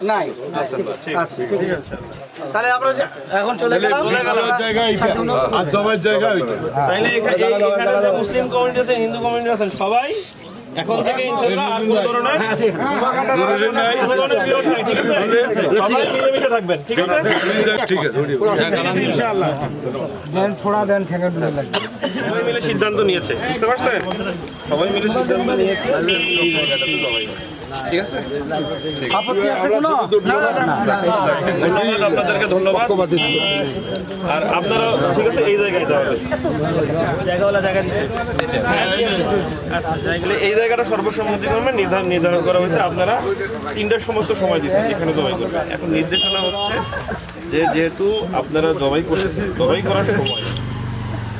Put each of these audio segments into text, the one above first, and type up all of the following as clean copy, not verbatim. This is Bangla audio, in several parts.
নাই। আচ্ছা ঠিক আছে, তাহলে আমরা এখন চলে গেলাম জায়গায় আর জবাইয়ের জায়গা ওইটা। তাইলে এখানে যে মুসলিম কমিউনিটি আছে, হিন্দু কমিউনিটি আছেন, সবাই এখন থেকে ইনশাআল্লাহ আর কোনো ধরনের বিরোধ নাই, ঠিক আছে? সবাই মিলেমিশে থাকবেন, ঠিক আছে? ঠিক আছে ইনশাআল্লাহ দেন ছোড়া দেন ঠেঙ্গা দিলে লাগবে। সবাই মিলে সিদ্ধান্ত নিয়েছে, বুঝতে পারছেন? সবাই মিলে সিদ্ধান্ত নিয়েছে এই জায়গাটাতে জবাই করা। ঠিক আছে, আপত্তি আছে কোনো? ধন্যবাদ আপনাদেরকে, ধন্যবাদ। আর আপনারা ঠিক আছে এই জায়গায় যাবেন, জায়গাওয়ালা জায়গা দিচ্ছে। আচ্ছা, জায়গাগুলো এই জায়গাটা সর্বসম্মতিক্রমে নির্ধারণ করা হয়েছে। আপনারা 3টার সমস্ত সময় দিচ্ছেন এখানে জবাই করবেন। এখন নির্দেশনা হচ্ছে যে যেহেতু আপনারা জবাই করতেছেন, জবাই করার সময়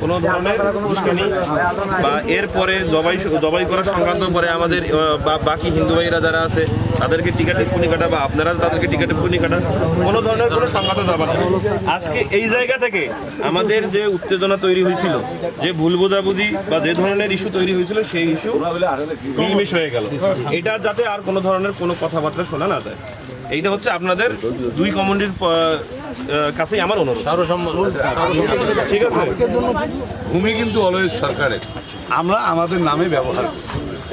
কোনো ধরনের উস্কানি বা এরপরে জবাই করা সংক্রান্ত পরে আমাদের বাকি হিন্দু ভাইরা যারা আছে তাদেরকে টিকা টিপ্পনি কাটা বা আপনারা তাদেরকে টিকা টিপ্পনি কাটা কোনো ধরনের কোনো সংঘাত যাবে না। আজকে এই জায়গা থেকে আমাদের যে উত্তেজনা তৈরি হয়েছিল, যে ভুল বোঝাবুঝি বা যে ধরনের ইস্যু তৈরি হয়েছিল, সেই ইস্যু মিলমিশ হয়ে গেল। এটা যাতে আর কোনো ধরনের কোনো কথাবার্তা শোনা না যায়, এইটা হচ্ছে আপনাদের দুই কমিউনিটির কাছেই আমার অনুরোধ। ঠিক আছে, ভূমি কিন্তু অলওয়েজ সরকারের, আমরা আমাদের নামে ব্যবহার করি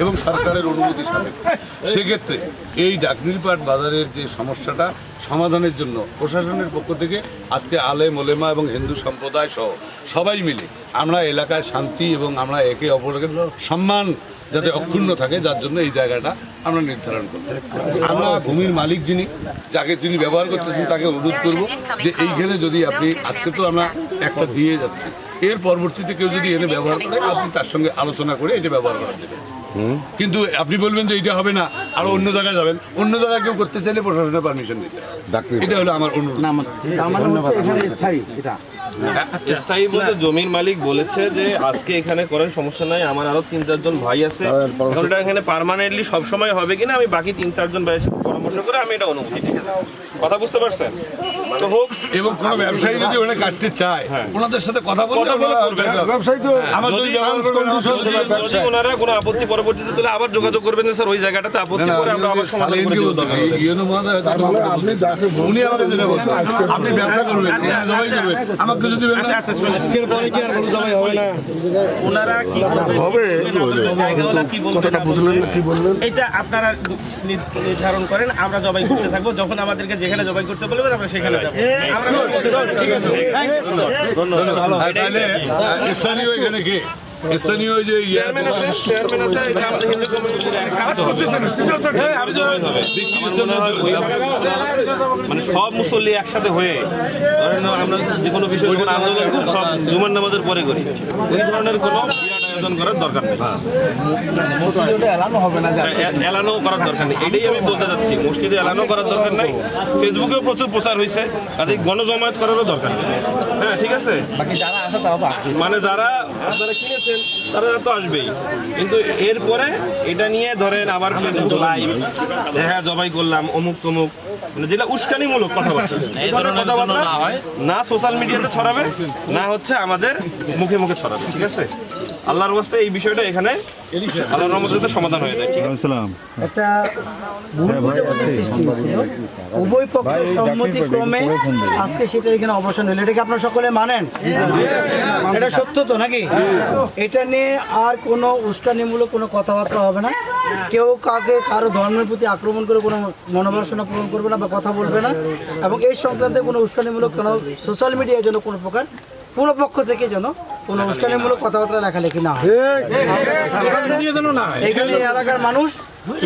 এবং সরকারের অনুমতি সাপেক্ষে। সেক্ষেত্রে এই ডাকনিলপাট বাজারের যে সমস্যাটা সমাধানের জন্য প্রশাসনের পক্ষ থেকে আজকে আলেম ওলেমা এবং হিন্দু সম্প্রদায় সহ সবাই মিলে আমরা এলাকায় শান্তি এবং আমরা একে অপরকে সম্মান যাতে অক্ষুণ্ণ থাকে, যার জন্য এই জায়গাটা আমরা নির্ধারণ করব। আমরা ভূমির মালিক যিনি ব্যবহার করতেছেন তাকে অনুরোধ করব যে এইখানে যদি আপনি আজকে তো আমরা একটা দিয়ে যাচ্ছি, এর পরবর্তীতে কেউ যদি এনে ব্যবহার করে আপনি তার সঙ্গে আলোচনা করে এটা ব্যবহার করা যাবে। কিন্তু আপনি বলবেন যে এটা হবে না, আরো অন্য জায়গায় যাবেন, অন্য জায়গায় কেউ করতে চাইলে প্রশাসনের পারমিশন নিতে হবে। এটা হলো আমার অনুরোধ। স্থায়ী বলতে জমির মালিক বলেছে যে আজকে এখানে করেন, সমস্যা নাই, আমার আরো 3-4 জন ভাই আছে, এখন এটা এখানে পার্মানেন্টলি সবসময় হবে কিনা আমি বাকি 3-4 জন ভাইয়ের সাথে পরামর্শ করে আমি এটা অনুমতি, ঠিক আছে? কথা বুঝতে পারছেন? তো হোক, এবং কোনো ব্যবসায়ী যদি ওখানে কাটতে চায় ওনাদের সাথে কথা বলে ব্যবসায়ী তো আমার যদি ব্যবহার করবেন, যদি ওনারা কোনো আপত্তি পরবর্তীতে তুলে আবার যোগাযোগ করবেন যে স্যার ওই জায়গাটাতে আপত্তি করে আমরা আবার সমাধান করে দেব। উনি আমাকে যেটা বলতেন, আপনি ব্যবসা করবেন, জবাই করবেন, আমাকে যদি আজকের পরে কি আর কোনো জবাই হবে না? ওনারা কি হবে, জায়গাওয়ালা কি বলবেন এটা আপনারা নির্ধারণ করেন। আমরা জবাই করতে থাকবো, যখন আমাদেরকে যেখানে জবাই করতে বলবেন আমরা সেখানে যাবো। স্থানীয় এখানে কে স্থানীয় যে চেয়ারম্যান আছে, এটা আমাদের হিন্দু কমিউনিটির মানে সব মুসল্লি একসাথে হয়ে ধরেন আমরা যে কোনো বিষয় যখন আন্দোলন সব জুমার নামাজের পরে করি, ওই ধরনের কোনো বিরাট আয়োজন করার দরকার নেই, এলানো করার দরকার নেই। এটাই আমি বলতে চাচ্ছি, মসজিদে এলানো করার দরকার নাই। ফেসবুকেও প্রচুর প্রচার হয়েছে, কাজে গণজমায়েত করারও দরকার নেই। হ্যাঁ ঠিক আছে, মানে যারা আপনারা কিনেছেন তারা তো আসবেই, কিন্তু এরপরে এটা নিয়ে ধরেন আবার ফেসবুক লাইভ যে হ্যাঁ জবাই করলাম অমুক তমুক, মানে যেটা উস্কানিমূলক কথাবার্তা, এই ধরনের কথাবার্তা না সোশ্যাল মিডিয়াতে ছড়াবে, না হচ্ছে আমাদের মুখে মুখে ছড়াবে। ঠিক আছে, আল্লাহর ওয়াস্তে এই বিষয়টা এখানে আল্লাহর রহমতে সমাধান হয়ে যায়। একটা ভুল বোঝাবুঝি সৃষ্টি হয়েছিল, উভয় পক্ষের সম্মতিক্রমে আজকে সেটা এখানে অবসান হলো। এটা কি আপনারা সকলে মানেন? এটা সত্য তো নাকি? এটা নিয়ে আর কোনো উস্কানিমূলক কোনো কথাবার্তা হবে না, কেউ কাকে কারো ধর্মের প্রতি আক্রমণ করে কোনো মনোবাসনা পূরণ করবে না বা কথা বলবে না, এবং এই সংক্রান্তে কোনো উস্কানিমূলক কোনো সোশ্যাল মিডিয়ার জন্য কোনো প্রকার কোনো পক্ষ থেকে যেন কোনো উস্কানিমূলক কথাবার্তা লেখালেখি না হয়। এখানে এলাকার মানুষ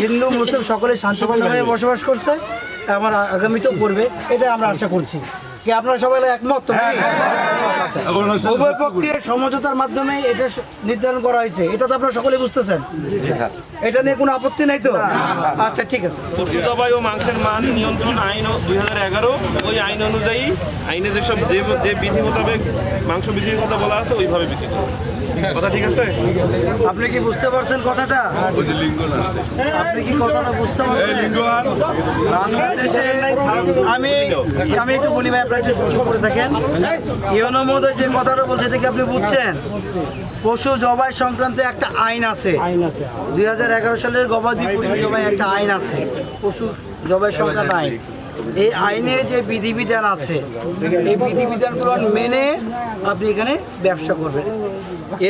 হিন্দু মুসলিম সকলে শান্তিপূর্ণভাবে বসবাস করছে, আমার আগামীতেও করবে, এটা আমরা আশা করছি। কি আপনারা সবাই একমত তো? উভয় পক্ষের সমঝোতার মাধ্যমে এটা নির্ধারণ করা হয়েছে, এটা তো আপনারা সকলে বুঝতেছেন। এটা নিয়ে কোনো আপত্তি নাই তো? আচ্ছা ঠিক আছে। পশু জবাই ও মাংসের মান নিয়ন্ত্রণ আইন 2011, ওই আইন অনুযায়ী আইনে যেসব যে বিধি মোতাবেক মাংস বিক্রির কথা বলা আছে ওইভাবে বিক্রি করবে। কথা ঠিক আছে? আপনি কি বুঝতে পারছেন কথাটা? আপনি কি কথাটা বুঝতে পারছেন? বাংলাদেশে আমি একটু বলি ভাই, আপনারা একটু প্রশ্ন করে থাকেন। ইউনো মহোদয় যে কথাটা বলছে এটা কি আপনি বুঝছেন? পশু জবাই সংক্রান্ত একটা আইন আছে, 2011 সালের গবাদি পশু জবাই একটা আইন আছে, পশু জবাই সংক্রান্ত আইন, এই আইনে যে বিধিবিধান আছে এই বিধিবিধানগুলো মেনে আপনি এখানে ব্যবসা করবেন।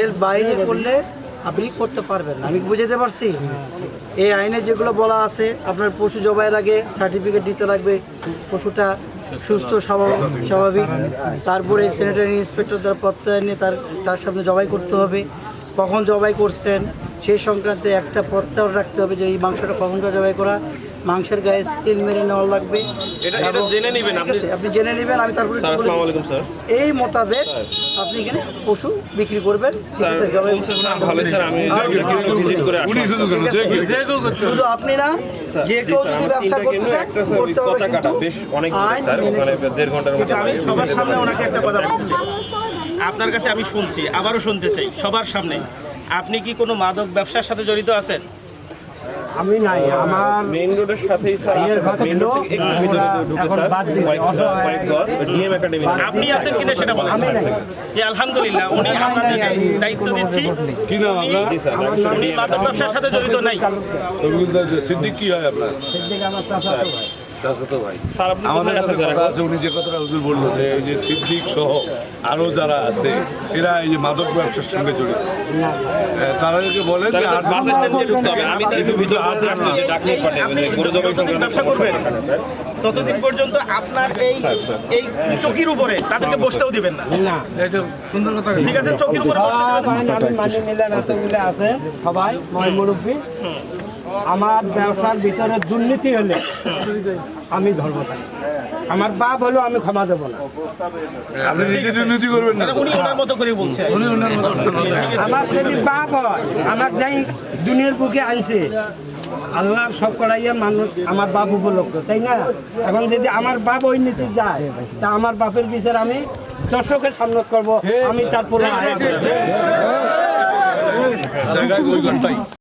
এর বাইরে করলে আপনি করতে পারবেন না। আমি বুঝাতে পারছি? এই আইনে যেগুলো বলা আছে, আপনার পশু জবাইয়ের আগে সার্টিফিকেট দিতে লাগবে, পশুটা সুস্থ স্বাভাবিক, তারপরে স্যানিটারি ইন্সপেক্টর তার প্রত্যয় নিয়ে তার সামনে জবাই করতে হবে, কখন জবাই করছেন সেই সংক্রান্তে একটা প্রত্যয় রাখতে হবে যে এই মাংসটা কখনকার জবাই করা, মাংসের গায়ে সিল মেরে নেওয়া লাগবে। এটা জেনে নেবেন আপনি। আপনি জেনে নেবেন, আমি তারপরে স্যার, আসসালামু আলাইকুম স্যার। এই মোতাবেক আপনি এখানে পশু বিক্রি করবেন। ঠিক আছে, জবাই ভালো স্যার, আমি ভিজিট করে আসবো। উনি শুধু কেন শুধু আপনি না, যে কেউ যদি ব্যবসা করতে চায় করতে হবে, কথা কাটা বেশ অনেক স্যার, মানে 1.5 ঘন্টার মতো। আমি সবার সামনে ওনাকে একটা কথা বলতে চাই। আপনার কাছে আমি শুনছি, আবারও শুনতে চাই সবার সামনে, আপনি কি কোনো মাদক ব্যবসার সাথে জড়িত আছেন? আমি নাই, আমার মেইন রোডের সাথেই স্যার আছে, মেইন রোড থেকে একটু ভিতরে ঢুকে স্যার কয়েক গজ ডিএম একাডেমি। আপনি আছেন কিনা সেটা বলেন। যে আলহামদুলিল্লাহ উনি আমাদেরকে দায়িত্ব দিচ্ছি, কি নাম আপনার? জি স্যার, উনি মাদক ব্যবসার সাথে জড়িত নাই। সিদ্দিক কি হয় আপনার? চাচাতো ভাই। স্যার আপনি আমাদের কোথায় কাছে আছেন কথা আছে, উনি যে কথাটা হুজুর বললো যে এই যে সিদ্দিক সহ আরো যারা আছে এরা এই যে মাদক ব্যবসার সঙ্গে জড়িত, তাদেরকে বলেন যে আর বাস স্ট্যান্ডে ঢুকতে হবে। আমি একটু ভিতরে আসতে যে ডাক্তার পাঠিয়ে আপনি গরু জবাই যতদিন ব্যবসা করবেন ততদিন পর্যন্ত আপনার এই চকির উপরে তাদেরকে বসতেও দিবেন না। ঠিক আছে, চকির উপরে বসতে দিবেন না। আমি মানি নিলাম, এতগুলো আছে সবাই মুরব্বী। আমার ব্যবসার ভিতরে দুর্নীতি হলে আমি ধরবো না। আমার বাপ হলো আমি ক্ষমা দেবো না। আপনি নিজে দুর্নীতি করবেন না। উনি ওনার মতো করে বলছেন। আমার যদি বাপ হয়, আমার যাই দুনিয়ার বুকে আনছে আল্লাহ সব করাইয়া মানুষ আমার বাপ উপলক্ষ, তাই না? এখন যদি আমার বাপ ওই নীতি যায়, তা আমার বাপের বিচার আমি দর্শকের সামনে করবো, আমি তারপরে জায়গায় ওই ঘন্টাই